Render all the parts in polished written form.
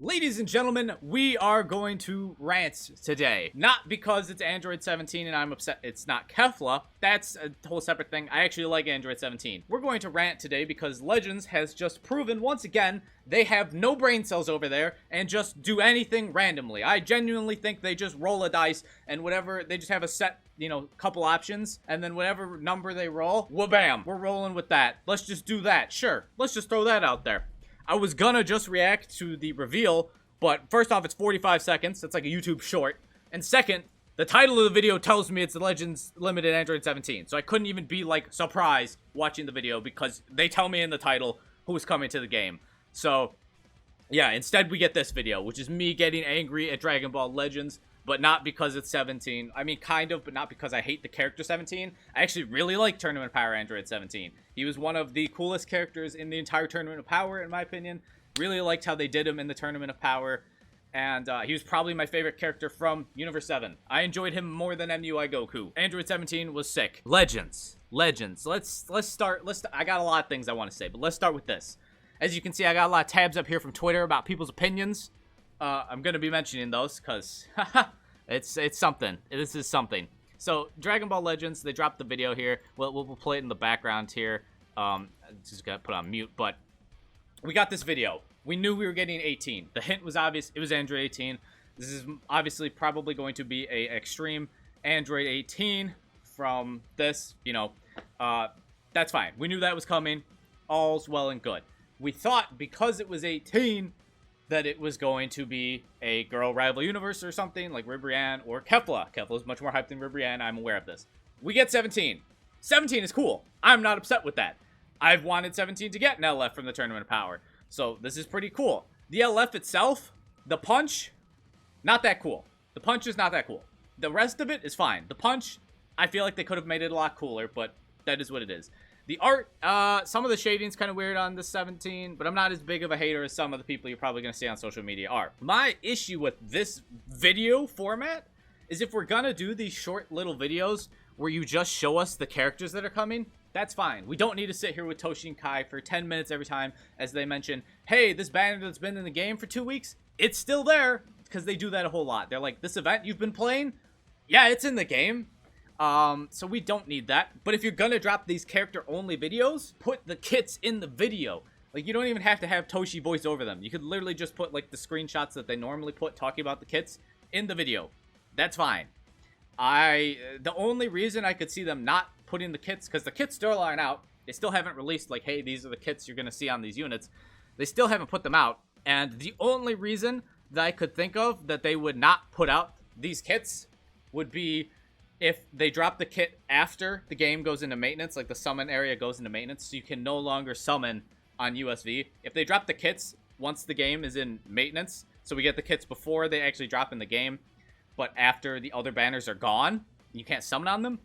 Ladies and gentlemen, we are going to rant today. Not because it's Android 17 and I'm upset it's not Kefla. That's a whole separate thing. I actually like Android 17. We're going to rant today because Legends has just proven once again they have no brain cells over there and just do anything randomly. I genuinely think they just roll a dice and whatever, they just have a set, couple options, and then whatever number they roll, wha-bam, we're rolling with that. Let's just do that. Sure, let's just throw that out there. I was gonna just react to the reveal, but first off, it's 45 seconds. That's like a YouTube short. And second, the title of the video tells me it's the Legends Limited Android 17. So I couldn't even be, surprised watching the video because they tell me in the title who's coming to the game. So, yeah, instead we get this video, which is me getting angry at Dragon Ball Legends, but not because it's 17. I mean, kind of, but not because I hate the character 17. I actually really like Tournament of Power Android 17. He was one of the coolest characters in the entire Tournament of Power, in my opinion. Really liked how they did him in the Tournament of Power. And he was probably my favorite character from Universe 7. I enjoyed him more than MUI Goku. Android 17 was sick. Legends. Let's start. I got a lot of things I want to say, but let's start with this. As you can see, I got a lot of tabs up here from Twitter about people's opinions. I'm going to be mentioning those because it's something. This is something. So, Dragon Ball Legends, they dropped the video here. We'll play it in the background here. Just got to put on mute, but we got this video. We knew we were getting 18. The hint was obvious. It was Android 18. This is obviously probably going to be a extreme Android 18 from this, that's fine. We knew that was coming. All's well and good. We thought because it was 18 that it was going to be a girl rival universe or something like Ribrianne or Kefla. Kefla is much more hyped than Ribrianne. I'm aware of this. We get 17. 17 is cool. I'm not upset with that. I've wanted 17 to get an LF from the Tournament of Power. So this is pretty cool. The LF itself, the punch, not that cool. The punch is not that cool. The rest of it is fine. The punch, I feel like they could have made it a lot cooler, but that is what it is. The art, some of the shading's kind of weird on the 17, but I'm not as big of a hater as some of the people you're probably going to see on social media are. My issue with this video format is if we're going to do these short little videos where you just show us the characters that are coming, that's fine. We don't need to sit here with Toshi and Kai for 10 minutes every time as they mention, hey, this banner that's been in the game for 2 weeks, it's still there, because they do that a whole lot. They're like, this event you've been playing? Yeah, it's in the game. So we don't need that. But if you're gonna drop these character-only videos, put the kits in the video. Like, you don't even have to have Toshi voice over them. You could literally just put, the screenshots that they normally put talking about the kits in the video. That's fine. The only reason I could see them not putting the kits, because the kits still aren't out. They still haven't released, hey, these are the kits you're gonna see on these units. They still haven't put them out. And the only reason that I could think of that they would not put out these kits would be if they drop the kit after the game goes into maintenance, like the summon area goes into maintenance, so you can no longer summon on USV. If they drop the kits once the game is in maintenance, so we get the kits before they actually drop in the game, but after the other banners are gone, you can't summon on them,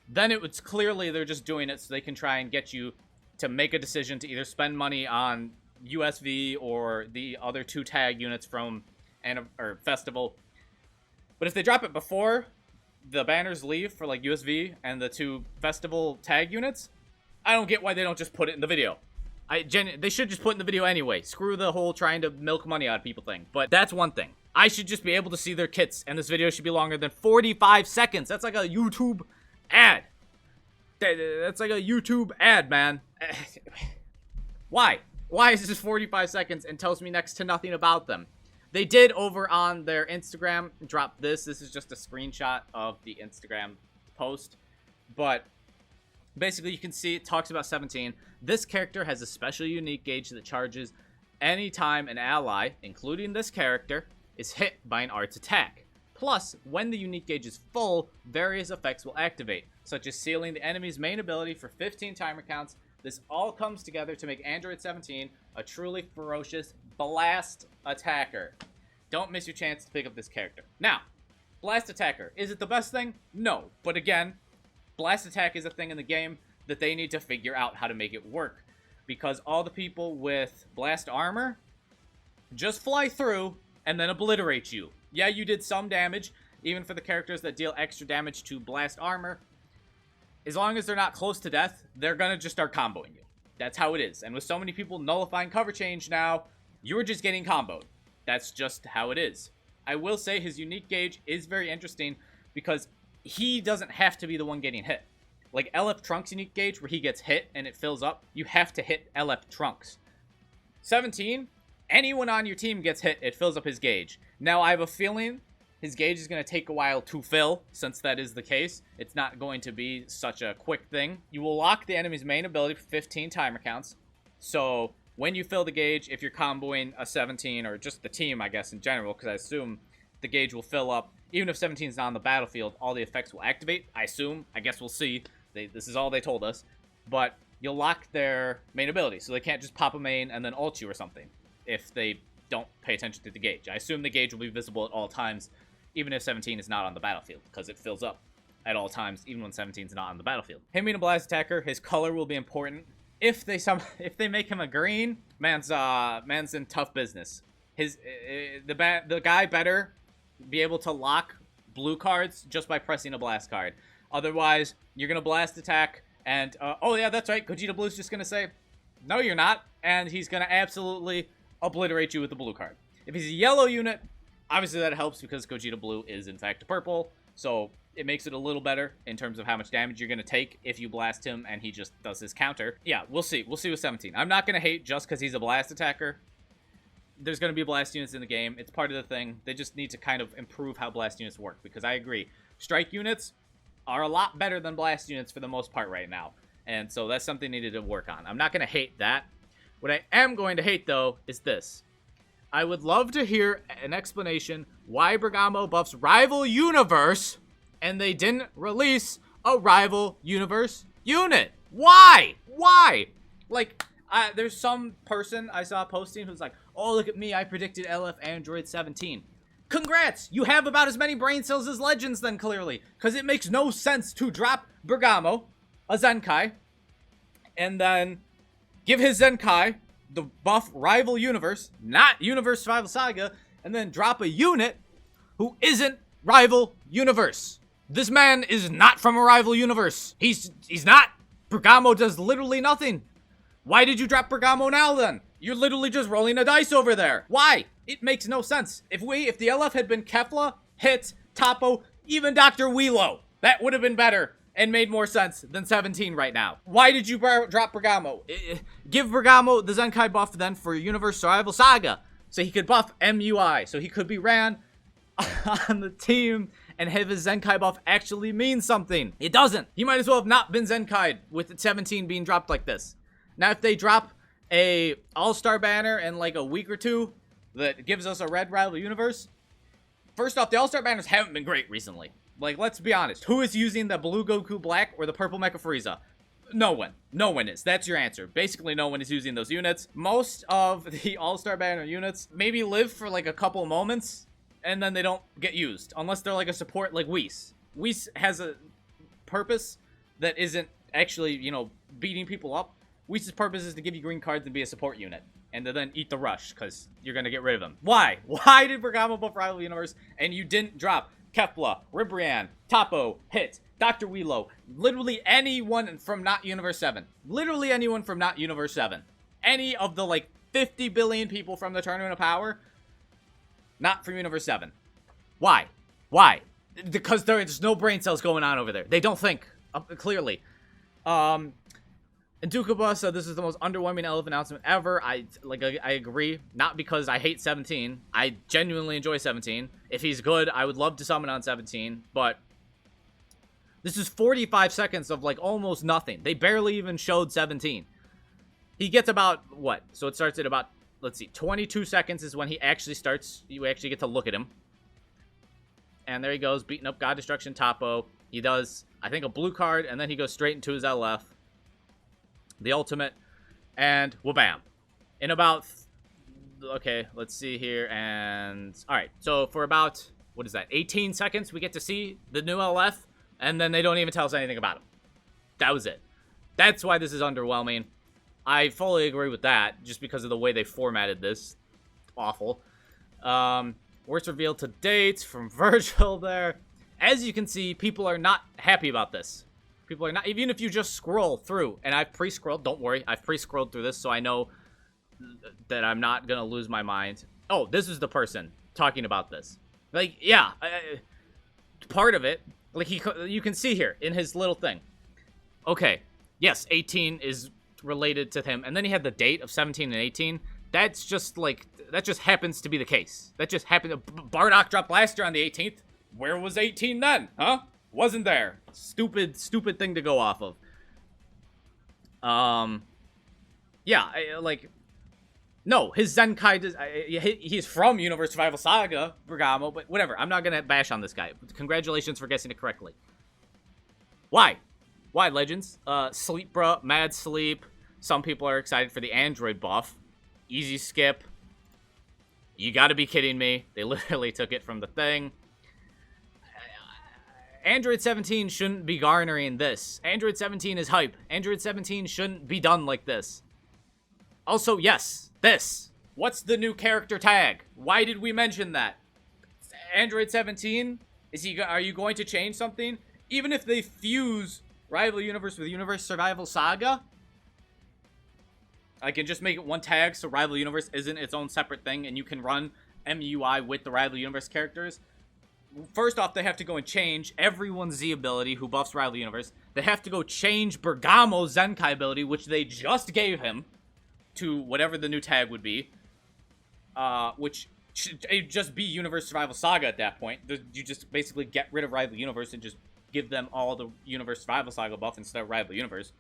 then it was clearly they're just doing it so they can try and get you to make a decision to either spend money on USV or the other 2 tag units from Festival. But if they drop it before the banners leave for USV and the 2 Festival tag units, I don't get why they don't just put it in the video. They should just put it in the video anyway. Screw the whole trying to milk money out of people thing. But that's one thing. I should just be able to see their kits, and this video should be longer than 45 seconds. That's like a YouTube ad. That's like a YouTube ad, man. Why? Why is this 45 seconds and tells me next to nothing about them? They did over on their Instagram drop this. This is just a screenshot of the Instagram post. But basically you can see it talks about 17. This character has a special unique gauge that charges anytime an ally, including this character, is hit by an arts attack. Plus, when the unique gauge is full, various effects will activate, such as sealing the enemy's main ability for 15 timer counts. This all comes together to make Android 17 a truly ferocious blast attacker. Don't miss your chance to pick up this character. Now, blast attacker. Is it the best thing? No. But again, blast attack is a thing in the game that they need to figure out how to make it work. Because all the people with blast armor just fly through and then obliterate you. Yeah, you did some damage, even for the characters that deal extra damage to blast armor. As long as they're not close to death, they're gonna just start comboing you. That's how it is. And with so many people nullifying cover change now, you're just getting comboed. That's just how it is. I will say his unique gauge is very interesting because he doesn't have to be the one getting hit. Like LF Trunks' unique gauge, where he gets hit and it fills up, you have to hit LF Trunks. 17, anyone on your team gets hit, it fills up his gauge. Now, I have a feeling his gauge is going to take a while to fill, since that is the case. It's not going to be such a quick thing. You will lock the enemy's main ability for 15 timer counts. So, when you fill the gauge, if you're comboing a 17, or just the team, I guess, in general, because I assume the gauge will fill up. Even if 17 is not on the battlefield, all the effects will activate. I assume. I guess we'll see. This is all they told us. But you'll lock their main ability, so they can't just pop a main and then ult you or something if they don't pay attention to the gauge. I assume the gauge will be visible at all times, even if 17 is not on the battlefield, because it fills up at all times, even when 17 is not on the battlefield. Him being a blast attacker, his color will be important. If they make him a green, man's in tough business. The guy better be able to lock blue cards just by pressing a blast card. Otherwise, you're gonna blast attack, and oh yeah, that's right. Gogeta Blue's just gonna say, no, you're not, and he's gonna absolutely obliterate you with the blue card. If he's a yellow unit, obviously that helps because Gogeta Blue is in fact purple, so it makes it a little better in terms of how much damage you're going to take if you blast him and he just does his counter. Yeah, we'll see. We'll see with 17. I'm not going to hate just because he's a blast attacker. There's going to be blast units in the game. It's part of the thing. They just need to kind of improve how blast units work, because I agree. Strike units are a lot better than blast units for the most part right now, and so that's something needed to work on. I'm not going to hate that. What I am going to hate, though, is this. I would love to hear an explanation why Bergamo buffs Rival Universe and they didn't release a Rival Universe unit. Why? Why? Like, there's some person I saw posting who's like, oh, look at me, I predicted LF Android 17. Congrats! You have about as many brain cells as Legends then, clearly. Because it makes no sense to drop Bergamo, a Zenkai, and then give his Zenkai the buff Rival Universe, not Universe Survival Saga, and then drop a unit who isn't Rival Universe. This man is not from a Rival Universe. He's not. Bergamo does literally nothing. Why did you drop Bergamo now then? You're literally just rolling a dice over there. Why? It makes no sense. If the LF had been Kefla, Hit, Topo, even Dr. Wheelo, that would have been better and made more sense than 17 right now. Why did you drop Bergamo? Give Bergamo the Zenkai buff then for Universe Survival Saga, so he could buff MUI, so he could be ran on the team and have his Zenkai buff actually mean something. It doesn't. He might as well have not been Zenkai'd with the 17 being dropped like this. Now, if they drop a All-Star banner in like a week or two that gives us a red Rival Universe, first off, the All-Star banners haven't been great recently. Like, let's be honest. Who is using the blue Goku Black or the purple Mecha Frieza? No one. No one is. That's your answer. Basically, no one is using those units. Most of the All-Star banner units maybe live for like a couple moments, and then they don't get used. Unless they're like a support like Whis. Whis has a purpose that isn't actually, you know, beating people up. Whis' purpose is to give you green cards and be a support unit. And to then eat the rush, because you're going to get rid of him. Why? Why did Bergamo buff Rival Universe and you didn't drop Kefla, Ribrianne, Topo, Hit, Dr. Wheelo, literally anyone from not Universe 7. Literally anyone from not Universe 7. Any of the, like, 50 billion people from the Tournament of Power, not from Universe 7. Why? Why? Because there's no brain cells going on over there. They don't think, clearly. And Dukaba said this is the most underwhelming LF announcement ever. I agree. Not because I hate 17. I genuinely enjoy 17. If he's good, I would love to summon on 17. But this is 45 seconds of like almost nothing. They barely even showed 17. He gets about, what? So it starts at about, let's see, 22 seconds is when he actually starts. You actually get to look at him. And there he goes, beating up God Destruction Topo. He does, I think, a blue card, and then he goes straight into his LF. The ultimate, and wha-bam. In about, okay, let's see here, and, alright, so for about, what is that, 18 seconds, we get to see the new LF, and then they don't even tell us anything about him. That was it. That's why this is underwhelming. I fully agree with that, just because of the way they formatted this. Awful. Worst reveal to date from Virgil there. As you can see, people are not happy about this. People are not, even if you just scroll through, and I've pre-scrolled, don't worry, I've pre-scrolled through this, so I know that I'm not going to lose my mind. Oh, this is the person talking about this. Like, yeah, part of it, like, you can see here in his little thing. Okay, yes, 18 is related to him, and then he had the date of 17 and 18. That's just, like, that just happens to be the case. That just happened. Bardock dropped last year on the 18th. Where was 18 then, huh? Wasn't there. Stupid thing to go off of. Yeah, like, no, his Zenkai, he's from Universe Survival Saga, Bergamo, but whatever. I'm not gonna bash on this guy. Congratulations for guessing it correctly. Why? Why, Legends? Sleep, bruh, mad sleep. Some people are excited for the Android buff. Easy skip. You gotta be kidding me. They literally took it from the thing. Android 17 shouldn't be garnering this. Android 17 is hype. Android 17 shouldn't be done like this. Also, yes, this. What's the new character tag? Why did we mention that? Android 17? Are you going to change something? Even if they fuse Rival Universe with Universe Survival Saga? I can just make it one tag so Rival Universe isn't its own separate thing and you can run MUI with the Rival Universe characters. First off, they have to go and change everyone's Z ability who buffs Rival Universe. They have to go change Bergamo's Zenkai ability, which they just gave him, to whatever the new tag would be. Which should just be Universe Survival Saga at that point. You just basically get rid of Rival Universe and just give them all the Universe Survival Saga buff instead of Rival Universe.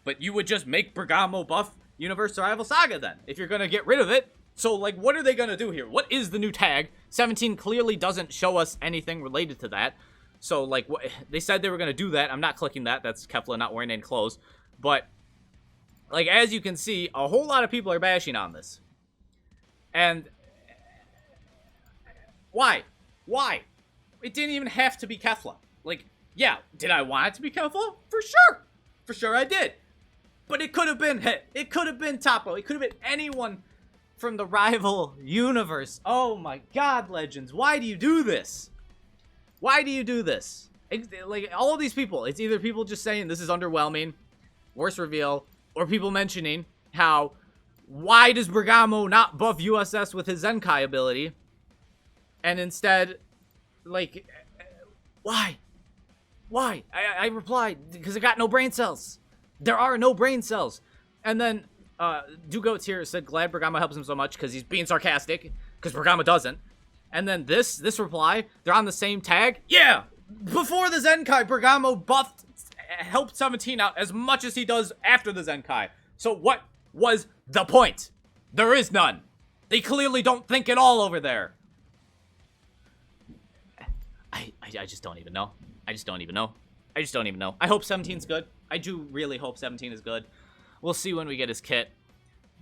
But you would just make Bergamo buff Universe Survival Saga then, if you're gonna get rid of it. So, like, what are they gonna do here? What is the new tag? 17 clearly doesn't show us anything related to that. So, like, they said they were gonna do that. I'm not clicking that. That's Kefla not wearing any clothes. But, like, as you can see, a whole lot of people are bashing on this. And why? Why? It didn't even have to be Kefla. Like, yeah, did I want it to be Kefla? For sure. For sure I did. But it could have been Hit. It could have been Topo. It could have been anyone from the Rival Universe. Oh my god, Legends. Why do you do this? Why do you do this? Like, all of these people, it's either people just saying this is underwhelming, worst reveal, or people mentioning how, why does Bergamo not buff USS with his Zenkai ability? And instead, like, why? Why? I replied, because I got no brain cells. There are no brain cells. And then, Dugoats here said, glad Bergamo helps him so much because he's being sarcastic, because Bergamo doesn't. And then this reply, they're on the same tag. Yeah! Before the Zenkai, Bergamo helped 17 out as much as he does after the Zenkai. So what was the point? There is none. They clearly don't think at all over there. I just don't even know. I just don't even know. I just don't even know. I hope 17's good. I do really hope 17 is good. We'll see when we get his kit.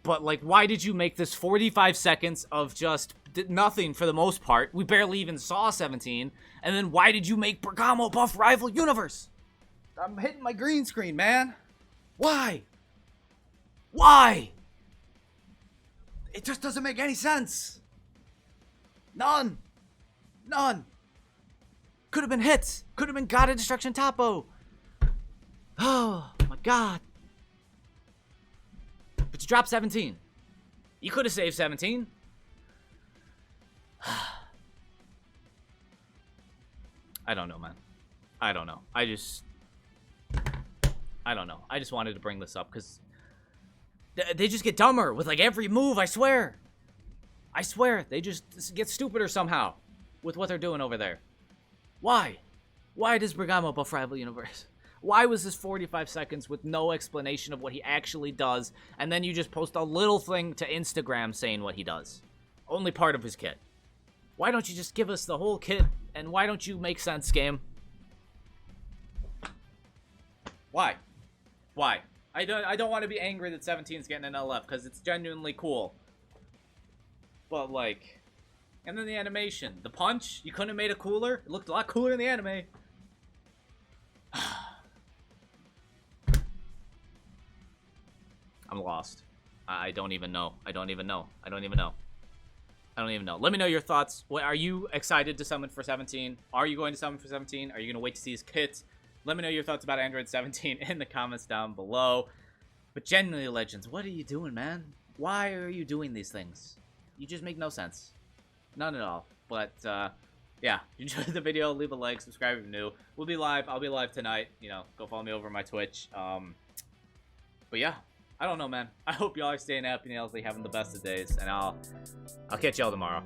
But, like, why did you make this 45 seconds of just nothing for the most part? We barely even saw 17. And then why did you make Bergamo buff Rival Universe? I'm hitting my green screen, man. Why? Why? It just doesn't make any sense. None. None. Could have been hits. Could have been God of Destruction Topo. Oh, my God. But you dropped 17. You could have saved 17. I don't know, man. I don't know. I don't know. I just wanted to bring this up because they just get dumber with, like, every move, I swear. I swear. They just get stupider somehow with what they're doing over there. Why? Why does Bergamo buff Rival Universe? Why was this 45 seconds with no explanation of what he actually does, and then you just post a little thing to Instagram saying what he does? Only part of his kit. Why don't you just give us the whole kit, and why don't you make sense, game? Why? Why? I don't want to be angry that 17's getting an LF, because it's genuinely cool. But, like... And then the animation. The punch, you couldn't have made it cooler? It looked a lot cooler in the anime. I'm lost. I don't even know. I don't even know. I don't even know. I don't even know. Let me know your thoughts. Are you excited to summon for 17? Are you going to summon for 17? Are you going to wait to see his kits? Let me know your thoughts about Android 17 in the comments down below. But genuinely, Legends, what are you doing, man? Why are you doing these things? You just make no sense. None at all. But, yeah, if you enjoyed the video, leave a like, subscribe if you're new. We'll be live. I'll be live tonight. You know, go follow me over on my Twitch. But yeah, I don't know, man. I hope y'all are staying happy and healthy, having the best of days, and I'll catch y'all tomorrow.